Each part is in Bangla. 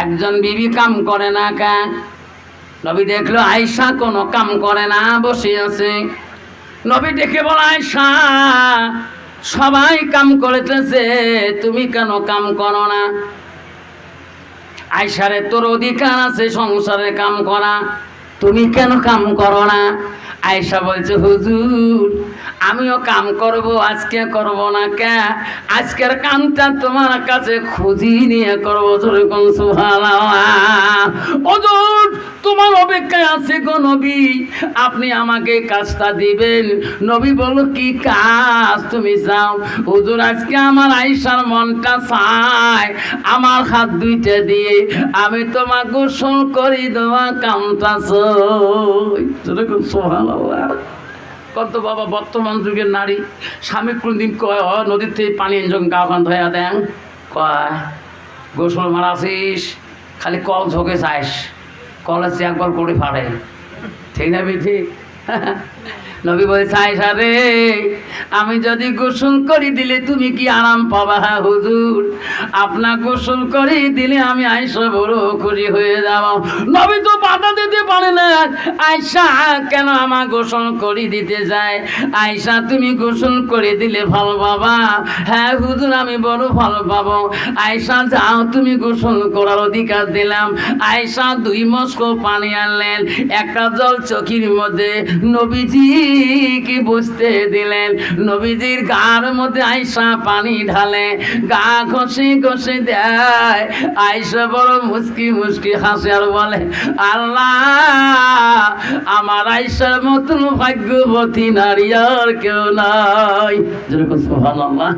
একজন বিবি কাম করে না কা নবী দেখলো আয়েশা কোনো কাম করে না, বসে আছে। নবী দেখে বলে, আয়েশা সবাই কাম করেতেছে, তুমি কেন কাম করো না? আয়েশারে তোর অধিকার আছে সংসারে কাম করা, তুমি কেন কাম করো না? আয়েশা বলছে, হুজুর আমিও কাম করব, আজকে করব না কে? আজকের কামটা তোমার কাছে খুঁজি নিয়ে করবো। যেরকম সুবহানাল্লাহ। হুজুর তোমার অপেক্ষায় আছে গো নবী, আপনি আমাকে কাজটা দিবেন। নবী বলল, কি কাজ তুমি চাও? হুজুর আজকে আমার আয়েশার মনটা চায় আমার হাত দুইটা দিয়ে আমি তোমার গোসল করি দেওয়া কামটা চাই। যেরকম সুবহানাল্লাহ। কত বাবা বর্তমান যুগের নারী স্বামী কোনদিন কয় নদীর থেকে পানি যখন গা খান ধয়া দেন, কয় গোসল মারাছিস, খালি কল ঝোঁকে চাইস, কলের চেয়ে একবার করে ফাড়ে। ঠিক না ঠিক? নবী বলছে, আয়েশা রে আমি যদি গোসল করি দিলে তুমি কি আরাম পাবা? হ্যাঁ হুজুর আপনার গোসল করি দিলে আমি আয়েশা বড় খুশি হয়ে যাব। নবী তো বাধা দিতে পারে না। আয়েশা কেন আমার গোসল করি দিতে যায়? আয়েশা তুমি গোসল করে দিলে ভালো পাবা? হ্যাঁ হুজুর আমি বড় ভালো পাবো। আয়েশা যাও তুমি গোসল করার অধিকার দিলাম। আয়েশা 2 মস্ক পানি আনলেন, একটা জল চকির মধ্যে নবীজি কি বুঝতে দিলেন। নবীজির গার মধ্যে আয়েশা পানি ঢালে, গা ঘষে ঘষে দেয়। আয়েশা বড় মুস্কি মুস্কি হাসে আর বলে, আল্লাহ আমার আয়েশার মতন ভাগ্যবতী নারী আর কেউ নাই। যেরকম সুবহানাল্লাহ।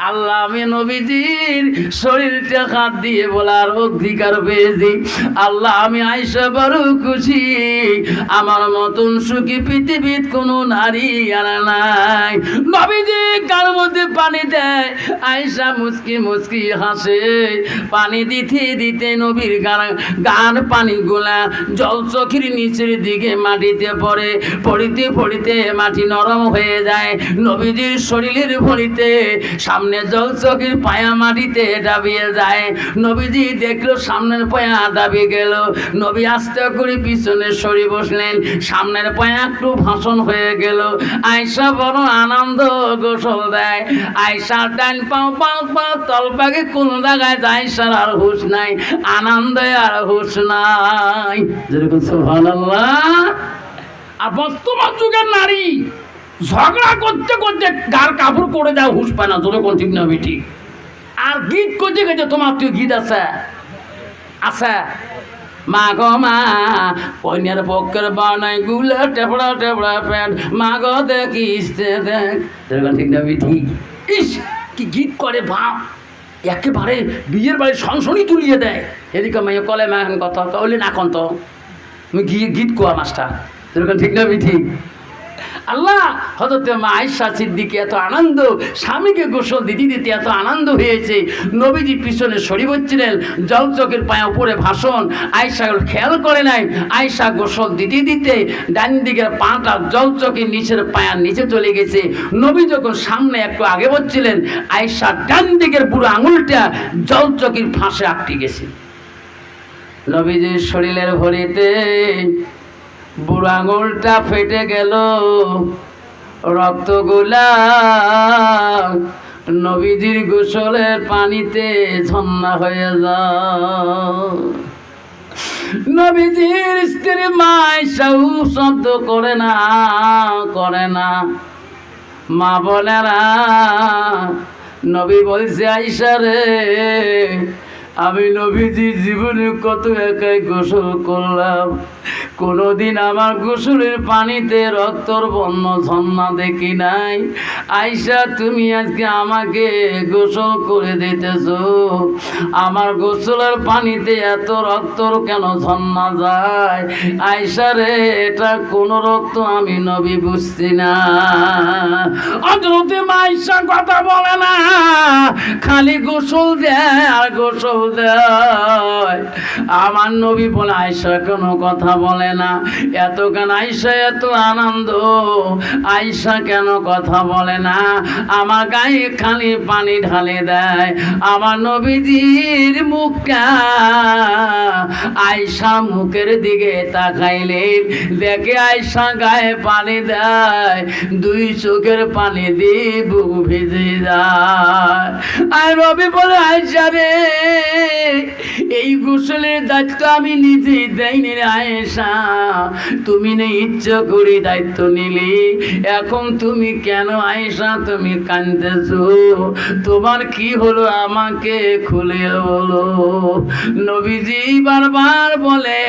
আল্লাহ আমি নবীজির শরীরটা হাত দিয়ে বলার অধিকার পেয়েছি। আল্লাহ আমি আয়েশা বড় খুশি, আমার মতন সুখী পৃথিবীর কোনো নারী আর নাই। নবীজি গার মধ্যে পানি দেয়, আয়েশা মুস্কি মুস্কি হাসে। পানি দিতে দিতে নবীর গান পানিগুলা জল চোখের নিচের দিকে মাটিতে পড়ে, পড়িতে পড়িতে মাটি নরম হয়ে যায়। নবীজির শরীরের ভরিতে সামনে জল চোখের পায়া মাটিতে ডাবিয়ে যায়। নবীজি দেখলো সামনের পায়া ডাবিয়ে গেল। নবী আস্তে করে পিছনে সরে বসলেন, সামনের পায়া একটু ভাষণ হয়ে গেল। আয়েশা বড় আনন্দ গোসল দেয়। আয়েশার ডান পাও পাও পাও তলপাকে কোন জায়গায় যায়, আয়েশার আর হুঁশ নাই, আনন্দে আর হুঁশ নাই। যেরকম সুবহানাল্লাহ। আর বর্তমান যুগের নারী ঝগড়া করতে করতে গার কাপড় করে দেয়, হুঁশ পায় না। যেরকম ঠিক না বেটি? আর গীত করতে গেছে, তোমার তুই গীত আছে আছে মা গো মা কন্যার পক্ষের বানাই গুলা টেপড়া টেপড়া প্যান্ট, মা গো দেখিস দেখ। ঠিক না ঠিক? ইস কি গীত করে ভাব, একেবারে বিয়ের বাড়ির সংশনি তুলিয়ে দেয়। এদিকে মাইয়া কলে মা এখন কথা কইলে না কন তো তুমি গীত কোয়া মাস্টার। ঠিক না ঠিক? আল্লাহ হযরত মা আয়েশা সিদ্দিকা এত আনন্দ, স্বামীকে গোসল দিতে দিতে এত আনন্দ হয়েছে। নবীজি পিছনে সরি বলছিলেন, জল চোখের পায়ে উপরে ভাষণ। আয়েশা খেয়াল করে নাই, আয়েশা গোসল দিতে দিতে ডান দিকের পাটা জল চোখের নিচের পায়ার নিচে চলে গেছে। নবী যখন সামনে একটু আগে বলছিলেন, আয়েশা ডান দিকের বুড়ো আঙুলটা জল চোখের ফাঁসে আটকে গেছে। নবীজির শরীরের ভরিতে বুড়ো আঙুলটা ফেটে গেল, রক্তগুলা নবীজির গোসলের পানিতে ঝর্ণা হয়ে যায়। নবীজির স্ত্রী মা আয়েশা শব্দ করে না মা বলে না। নবী বলছে, আয়েশা রে আমি নবীজির জীবনে কত একাই গোসল করলাম, কোনোদিন আমার গোসলের পানিতে রক্তর বর্ণ ঝর্ণা দেখি নাই। আয়েশা তুমি আজকে আমাকে গোসল করে দিতেছো, আমার গোসলের পানিতে এত রক্তর কেন ঝর্ণা যায়? আয়েশা রে এটা কোন রক্ত আমি নবী বুঝছি না। হযরতে আয়েশা কথা বলে না, খালি গোসল দেয় আর গোসল দেয়। আমার নবী বলে, আয়েশা কোনো কথা বলে বলে না। এতক্ষণ আয়েশা এত আনন্দ, আয়েশা কেন কথা বলে না? আমার গায়ে খালি পানি ঢালে দেয়। আমার নবীজির মুখটা আয়েশা মুখের দিকে তাকাইলে দেখে আয়েশা গায়ে পানি দেয়, দুই চোখের পানি দিয়ে বুক ভিজে যায়। আর নবী বলে, আয়েশা রে, এই গোসলের দায়িত্ব আমি নিজেই দেইনি রে আয়েশা, তুমি না ইচ্ছা করে দায়িত্ব নিলি। এখন তুমি কেন আয়েশা তুমি কাঁদতেছো? তোমার কি হলো আমাকে খুলে বলো। নবীজি বারবার বলে,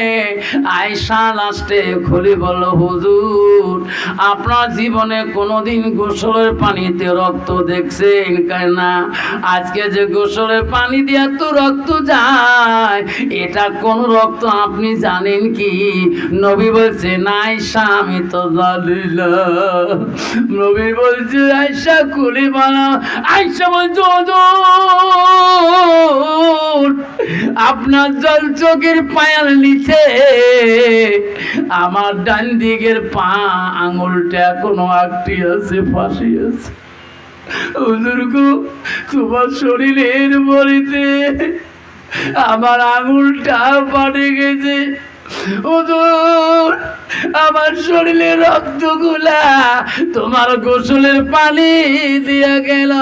আয়েশা লাস্টে খুলে বলো, হুজুর আপনার জীবনে কোনোদিন গোসলের পানিতে রক্ত দেখছেন না? আজকে যে গোসলের পানি দিয়ে এত রক্ত যায়, এটা কোন রক্ত আপনি জানেন কি? নবী বলছে, না আয়েশা আমি তো জানি না। নবী বলছে, আয়েশা খুলে বলো। আয়েশা বলছে, হুজুর আপনার জল চোখের পায়ের নিচে আমার ডান দিকের পা আঙুলটা এখনো আটটি আছে, ফাঁসি আছে। হুজুর গো, তোমার শরীরের বলিতে আমার আঙুলটা পাড়ে গেছে। হুজুর আমার শরীরে রক্তগুলা তোমার গোসলের পানি দিয়ে গেল।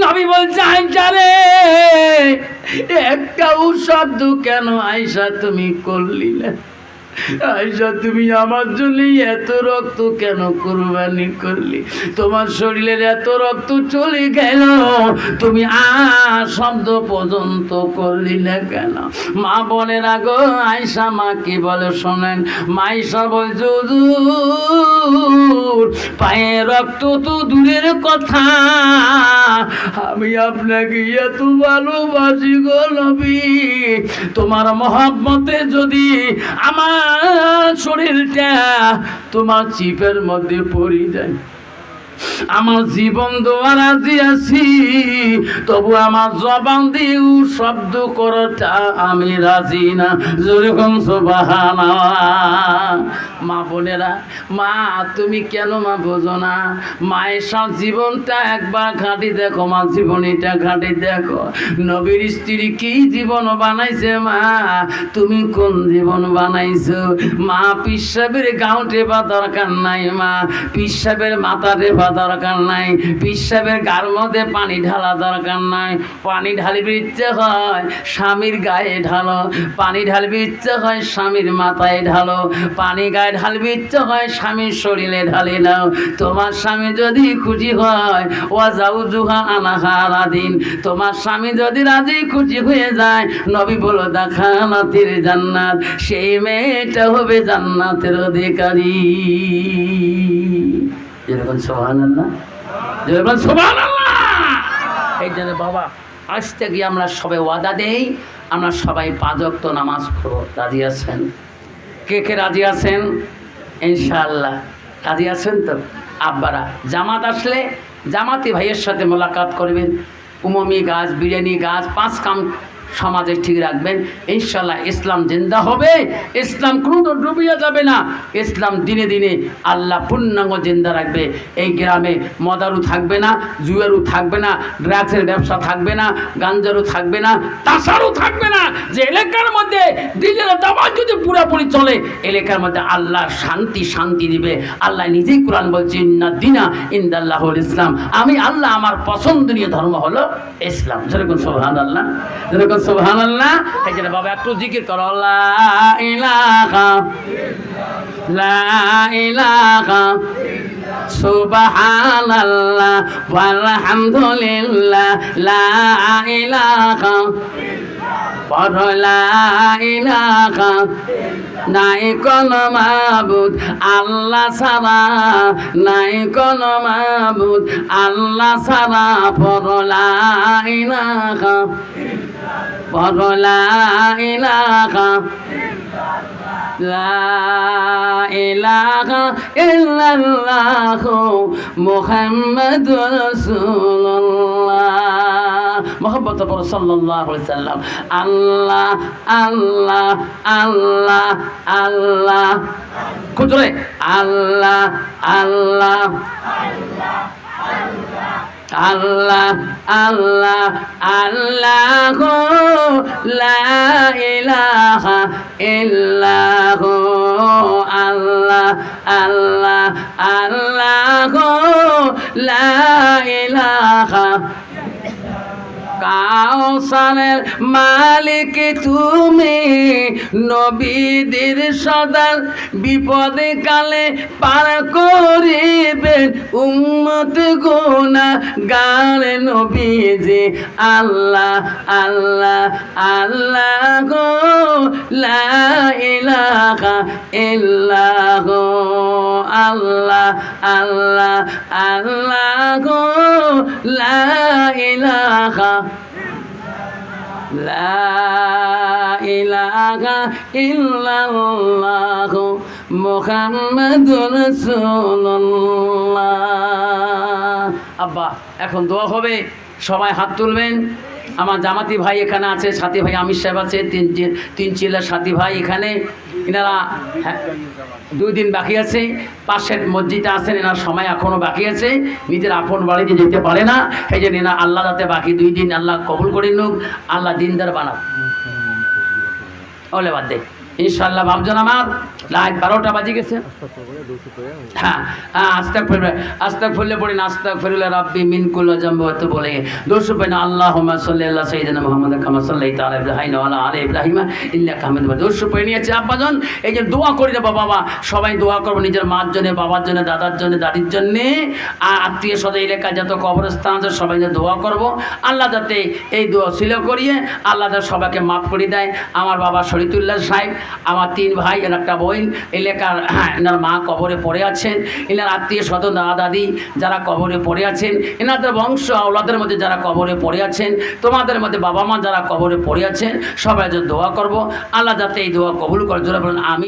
নবী বলছে, আয়েশা রে, একটা শব্দ কেন আয়েশা তুমি করলি না? আয়েশা তুমি আমার জন্য এত রক্ত কেন কুরবানি করলি? তোমার শরীরের এত রক্ত চলে গেল, তুমি শব্দ পর্যন্ত করলি না কেন? মা বলে না গো, আয়েশা মা কি বলে শোনেন। মা আয়েশা বলছে, হুজুর পায়ে রক্ত তো দূরের কথা, আমি আপনাকে এত ভালোবাসি গো নবী, তোমার মহব্বতে যদি আমার শরীরটা তোমার চিপের মধ্যে পড়ে যায়, আমার জীবন দেওয়া রাজি আছি, তবু আমার জবান দিয়ে শব্দ করটা আমি রাজি না। যেরকম সুবহানাল্লাহ। মা বোনেরা, মা তুমি কেন মা বোঝো না? মায়ের জীবনটা একবার ঘাঁটি দেখো, মা জীবনীটা ঘাঁটি দেখো। নবীর স্ত্রী কি জীবন বানাইছে মা, তুমি কোন জীবন বানাইছো? মা পিসাবের গাউটে বা দরকার নাই, মা পিসাবের মাথা রেবা দরকার নাই, পিসাবের গার মধ্যে পানি ঢালা দরকার নাই। পানি ঢালিবে ইচ্ছে হয় স্বামীর গায়ে ঢালো, পানি ঢালবে ইচ্ছে হয় স্বামীর মাথায় ঢালো, পানি গায়ে ঢালবে ইচ্ছে হয় স্বামীর শরীরে ঢালে নাও। তোমার স্বামী যদি খুশি হয়, ও যাও জুহা আনাহারা দিন, তোমার স্বামী যদি রাজি খুশি হয়ে যায়, নবী বলো দেখা নাতির জান্নাত, সেই মেয়েটা হবে জান্নাতের অধিকারী। যেরকম সুবহানাল্লাহ, যেরকম সুবহানাল্লাহ। এই জন্য বাবা, আজ থেকে আমরা সবাই ওয়াদা দেই, আমরা সবাই 5 ওয়াক্ত নামাজ পড়ব। রাজি আছেন? কে কে রাজি আছেন? ইনশাআল্লাহ রাজি আছেন তো? আব্বারা জামাত আসলে জামাতি ভাইয়ের সাথে মোলাকাত করবেন। উমমি গাছ, বিরিয়ানি গাছ, 5 কাম সমাজে ঠিক রাখবেন। ইনশাআল্লাহ ইসলাম জিন্দা হবে, ইসলাম কোনো ডুবিয়ে যাবে না। ইসলাম দিনে দিনে আল্লাহ পূর্ণাঙ্গ জিন্দা রাখবে। এই গ্রামে মদারু থাকবে না, জুয়ারু থাকবে না, ড্রাগসের ব্যবসা থাকবে না, গাঞ্জারু থাকবে না, তাসারু থাকবে না। যে এলাকার মধ্যে দিনের দাওয়াত যদি পুরোপুরি চলে, এলাকার মধ্যে আল্লাহ শান্তি দিবে। আল্লাহ নিজেই কোরআন বলছে, ইন্না দিনা ইনদাল্লাহুল ইসলাম, আমি আল্লাহ আমার পছন্দনীয় ধর্ম হলো ইসলাম। যেরকম সুবহানাল্লাহ, যেরকম সুবহানাল্লাহ। এই জন্য বাবা একটু জিকির করো, লা ইলাহা লা ইলাহা সুবহানাল্লাহ ওয়ালহামদুলিল্লাহ, লা ইলাহা পড়ো, লা ইলাহা নাই কোনো মাবুদ আল্লাহ ছাড়া, নাই কোনো মাবুদ আল্লাহ ছাড়া, পড়ো লা ইলাহা, পড়ো লা ইলাহা, লা ইলাহা ইল্লাল্লাহু মুহাম্মাদুর রাসূলুল্লাহ। মোহাম্মদ সাল্লাল্লাহু আলাইহি সাল্লাম। আল্লাহ আল্লাহ আল্লাহ আল্লাহ, খুব জোরে আল্লাহ আল্লাহ আল্লাহ আল্লাহ আল্লাহ লা ইলাহা ইল্লাহু আল্লাহ আল্লাহ আল্লাহ লা ইলাহা। কাউসারের মালিক তুমি, নবীদের সদার বিপদে কালে পার করিবেন উম্মত গুনাহগার নবীজি। আল্লাহ আল্লাহ আল্লাহ গো লা ইলাহা ইল্লাহু আল্লাহ আল্লাহ আল্লাহ গো লা ইলাহা লা ইলাহা ইল্লাল্লাহু মুহাম্মাদুর রাসূলুল্লাহ। আব্বা এখন দোয়া হবে, সবাই হাত তুলবেন। আমার জামাতি ভাই এখানে আছে, সাথী ভাই আমির সাহেব আছে, তিন চিল্লার সাথী ভাই এখানে। এনারা 2 দিন বাকি আছে, পাশের মসজিদে আছেন, এনার সময় এখনও বাকি আছে, নিজের আপন বাড়িতে যেতে পারে না, এই জন্য এনার আল্লাহ যাতে বাকি 2 দিন আল্লাহ কবুল করে নিক, আল্লাহ দিনদার বানাও। ওলে বাদ দে ইনশাআল্লাহ। ভাবছেন আমার রাত 12টা বাজে গেছে। হ্যাঁ আস্তাগফিরুল্লাহ পড়েন, আস্তাগফিরুল্লাহ রাব্বি মিন কুল্লি যামবি ওয়া আতুবু ইলাইহি। দরুদ পড়েন আল্লাহুম্মা সাল্লি আলা সাইয়্যিদিনা মুহাম্মাদ কামা সাল্লাইতা আলা ইব্রাহিম ওয়া আলা আলি ইব্রাহিম ইন্নাকা হামিদুম মাজিদ। দরুদ পড়ে নিয়েছে আব্বাজান, এই যে দোয়া করে দেবো বাবা, সবাই দোয়া করবো নিজের মার জন্য, বাবার জন্য, দাদার জন্য, দাদির জন্যে, আর আত্মীয় স্বজন এলাকায় যত কবরস্থান আছে সবাই যে দোয়া করবো, আল্লাহ যাতে এই দোয়া ছিল করিয়ে আল্লাহ যাতে সবাইকে মাফ করে দেয়। আমার বাবা শরীতুল্লাহ সাহেব, আমার 3 ভাই আর একটা বোন, এলাকার এনার মা কবরে পড়ে আছেন, এনার আত্মীয় স্বজন দাদা দাদি যারা কবরে পড়ে আছেন, এনাদের বংশ আওলাদের মধ্যে যারা কবরে পড়ে আছেন, তোমাদের মধ্যে বাবা মা যারা কবরে পড়ে আছেন, সবাই যে দোয়া করবো, আল্লাহ যাতে এই দোয়া কবুল করে। জোরে বলেন আমি।